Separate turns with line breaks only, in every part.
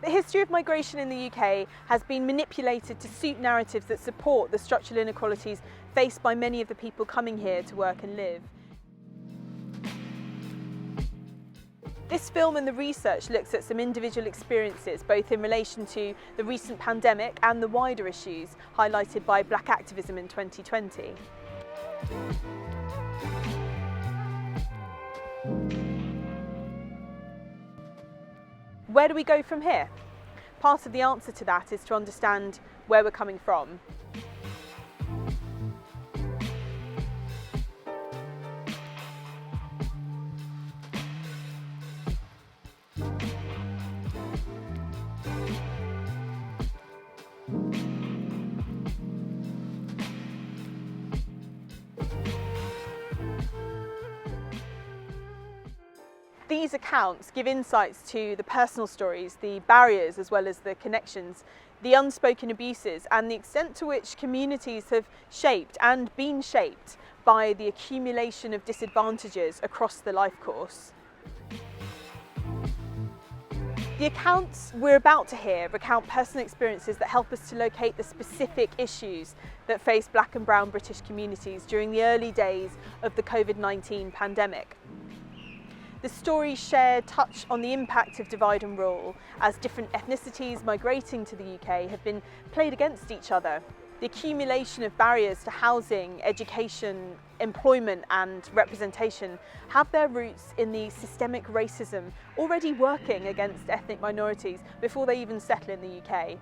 The history of migration in the UK has been manipulated to suit narratives that support the structural inequalities faced by many of the people coming here to work and live. This film and the research looks at some individual experiences, both in relation to the recent pandemic and the wider issues highlighted by Black activism in 2020. Where do we go from here? Part of the answer to that is to understand where we're coming from. These accounts give insights to the personal stories, the barriers as well as the connections, the unspoken abuses and the extent to which communities have shaped and been shaped by the accumulation of disadvantages across the life course. The accounts we're about to hear recount personal experiences that help us to locate the specific issues that face Black and brown British communities during the early days of the COVID-19 pandemic. The stories shared touch on the impact of divide and rule as different ethnicities migrating to the UK have been played against each other. The accumulation of barriers to housing, education, employment and representation have their roots in the systemic racism already working against ethnic minorities before they even settle in the UK.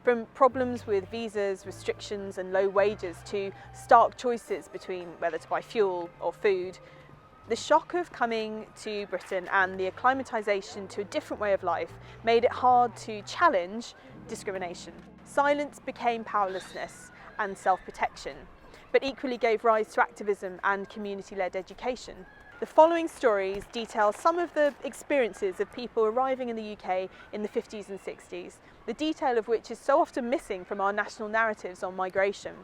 From problems with visas, restrictions and low wages to stark choices between whether to buy fuel or food, the shock of coming to Britain and the acclimatisation to a different way of life made it hard to challenge discrimination. Silence became powerlessness and self-protection, but equally gave rise to activism and community-led education. The following stories detail some of the experiences of people arriving in the UK in the 50s and 60s, the detail of which is so often missing from our national narratives on migration.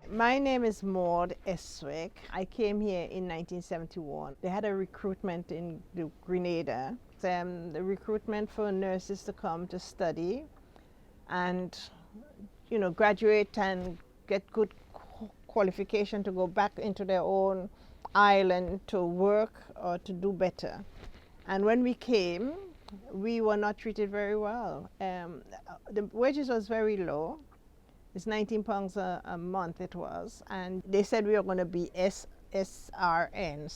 My name is Maude Estwick. I came here in 1971. They had a recruitment in Grenada. The recruitment for nurses to come to study and, graduate and get good qualification to go back into their own island to work or to do better. And when we came, we were not treated very well. The wages was very low. It's £19 a month it was, and they said we were going to be SRN,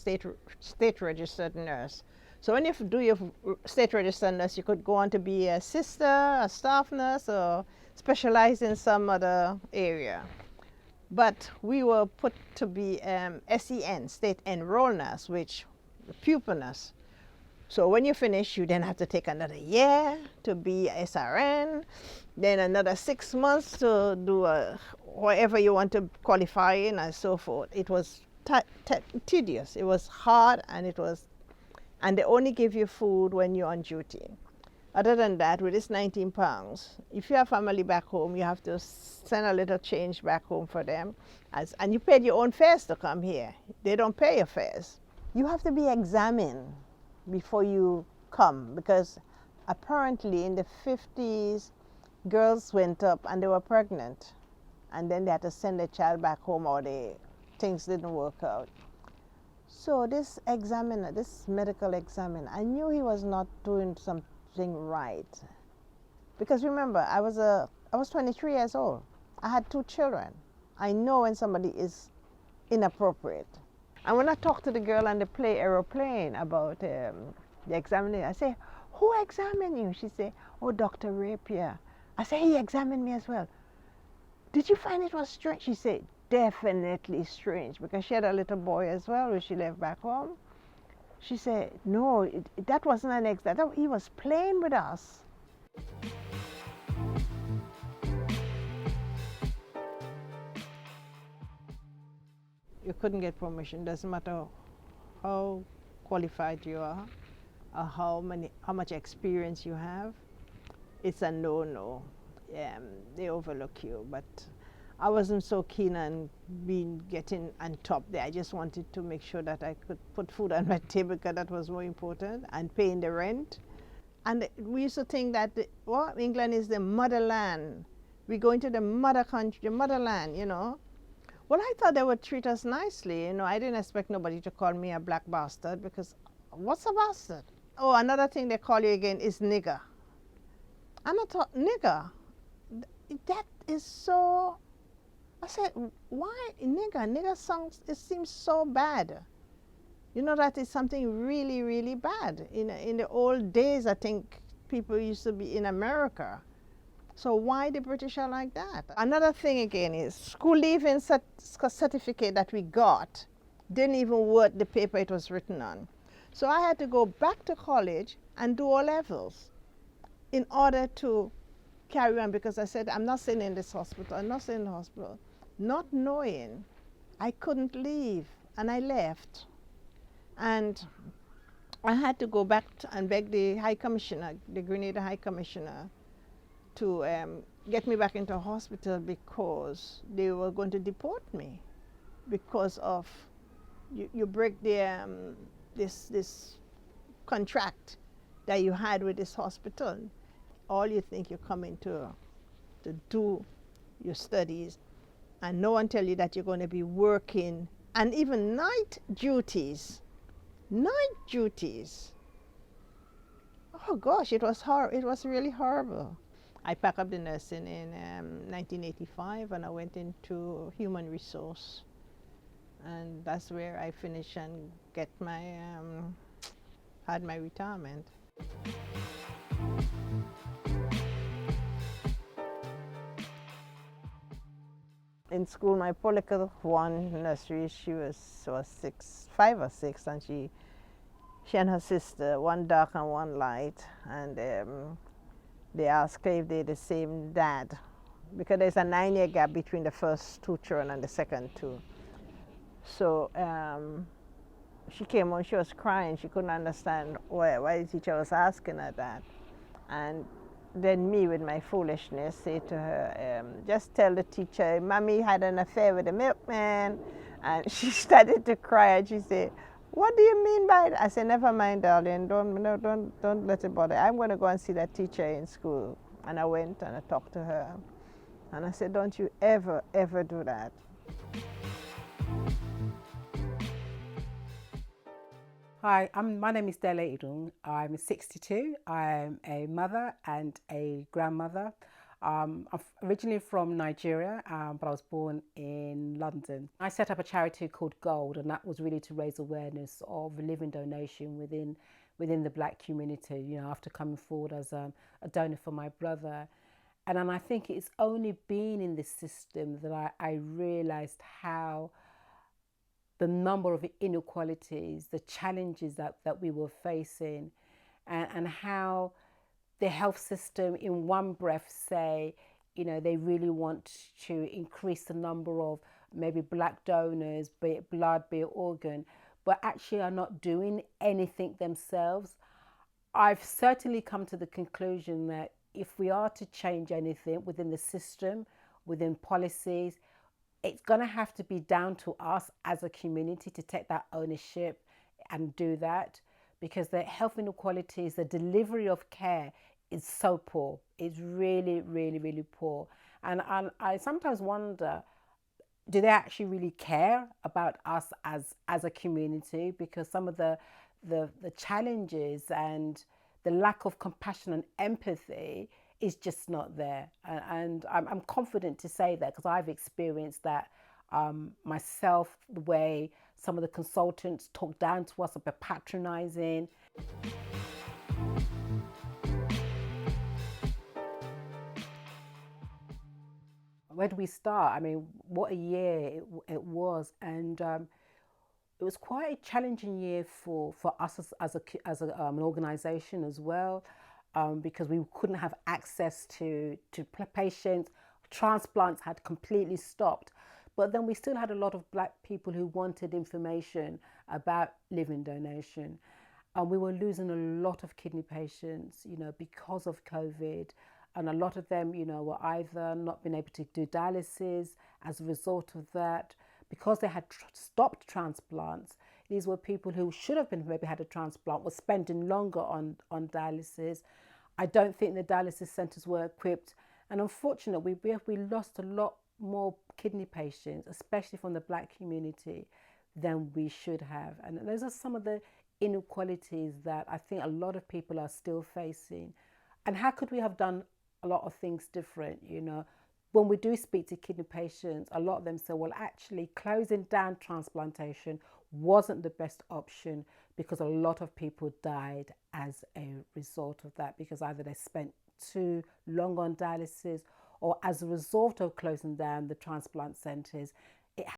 state registered nurse. So when you do your state registered nurse, you could go on to be a sister, a staff nurse, or specialize in some other area. But we were put to be SEN, state enrolled nurse, which pupil nurse. So when you finish, you then have to take another year to be SRN, then another 6 months to do whatever you want to qualify in and so forth. It was tedious. It was hard, and they only give you food when you're on duty. Other than that, with this £19, if you have family back home, you have to send a little change back home for them, and you paid your own fares to come here. They don't pay your fares. You have to be examined before you come, because apparently in the 50s girls went up and they were pregnant and then they had to send their child back home or things didn't work out. So this examiner, this medical examiner, I knew he was not doing something right, because remember I was 23 years old. I had 2 children. I know when somebody is inappropriate. And when I talked to the girl on the aeroplane about the examining, I say, "Who examined you?" She said, "Oh, Dr. Rapier." I said, "He examined me as well." "Did you find it was strange?" She said, "Definitely strange," because she had a little boy as well when she left back home. She said, "No, that wasn't an exam. He was playing with us." You couldn't get promotion. Doesn't matter how qualified you are or how much experience you have. It's a no-no. They overlook you. But I wasn't so keen on getting on top there. I just wanted to make sure that I could put food on my table because that was more important, and paying the rent. And we used to think that England is the motherland. We go into the mother country, the motherland, you know. Well, I thought they would treat us nicely. You know, I didn't expect nobody to call me a black bastard because what's a bastard? Oh, another thing they call you again is nigger. And I thought, nigger, that is so, I said, why nigger? Nigger sounds, it seems so bad. You know, that is something really, really bad. In the old days, I think people used to be in America. So why the British are like that? Another thing again is school leaving certificate that we got didn't even worth the paper it was written on. So I had to go back to college and do O-levels in order to carry on, because I said, I'm not staying in this hospital, I'm not staying in the hospital. Not knowing I couldn't leave, and I left. And I had to go back and beg the High Commissioner, the Grenada High Commissioner, to get me back into a hospital because they were going to deport me because of you break the this contract that you had with this hospital. All you think you're coming to do your studies, and no one tell you that you're going to be working, and even night duties. Night duties. Oh gosh, it was it was really horrible. I packed up the nursing in 1985, and I went into human resource, and that's where I finished and get my had my retirement. In school, my political one nursery, she was 5 or 6, and she and her sister, one dark and one light, and they asked her if they're the same dad, because there's a 9-year gap between the first 2 children and the second 2. So she came home, she was crying, she couldn't understand why the teacher was asking her that. And then me, with my foolishness, say to her, just tell the teacher, Mommy had an affair with the milkman. And she started to cry, and she said, what do you mean by that? I said, never mind, darling, don't let it bother. I'm going to go and see that teacher in school. And I went and I talked to her. And I said, don't you ever, ever do that.
Hi, my name is Dela. I'm 62. I'm a mother and a grandmother. I'm originally from Nigeria, but I was born in London. I set up a charity called Gold, and that was really to raise awareness of living donation within the Black community, you know, after coming forward as a donor for my brother. And I think it's only been in this system that I realized how the number of inequalities, the challenges that we were facing, and how the health system in one breath say, you know, they really want to increase the number of maybe Black donors, be it blood, be it organ, but actually are not doing anything themselves. I've certainly come to the conclusion that if we are to change anything within the system, within policies, it's going to have to be down to us as a community to take that ownership and do that, because the health inequalities, the delivery of care is so poor. It's really, really, really poor. And I sometimes wonder, do they actually really care about us as a community? Because some of the challenges and the lack of compassion and empathy is just not there. And I'm confident to say that because I've experienced that myself, the way some of the consultants talk down to us, a bit patronizing. Where do we start? I mean, what a year it was. And it was quite a challenging year for us as an organisation as well, because we couldn't have access to patients. Transplants had completely stopped. But then we still had a lot of Black people who wanted information about living donation. And we were losing a lot of kidney patients, you know, because of COVID. And a lot of them, you know, were either not being able to do dialysis as a result of that, because they had stopped transplants. These were people who should have been maybe had a transplant, were spending longer on dialysis. I don't think the dialysis centres were equipped. And unfortunately, we lost a lot more kidney patients, especially from the Black community, than we should have. And those are some of the inequalities that I think a lot of people are still facing. And how could we have done a lot of things different? You know, when we do speak to kidney patients, a lot of them say, well, actually closing down transplantation wasn't the best option, because a lot of people died as a result of that, because either they spent too long on dialysis, or as a result of closing down the transplant centres,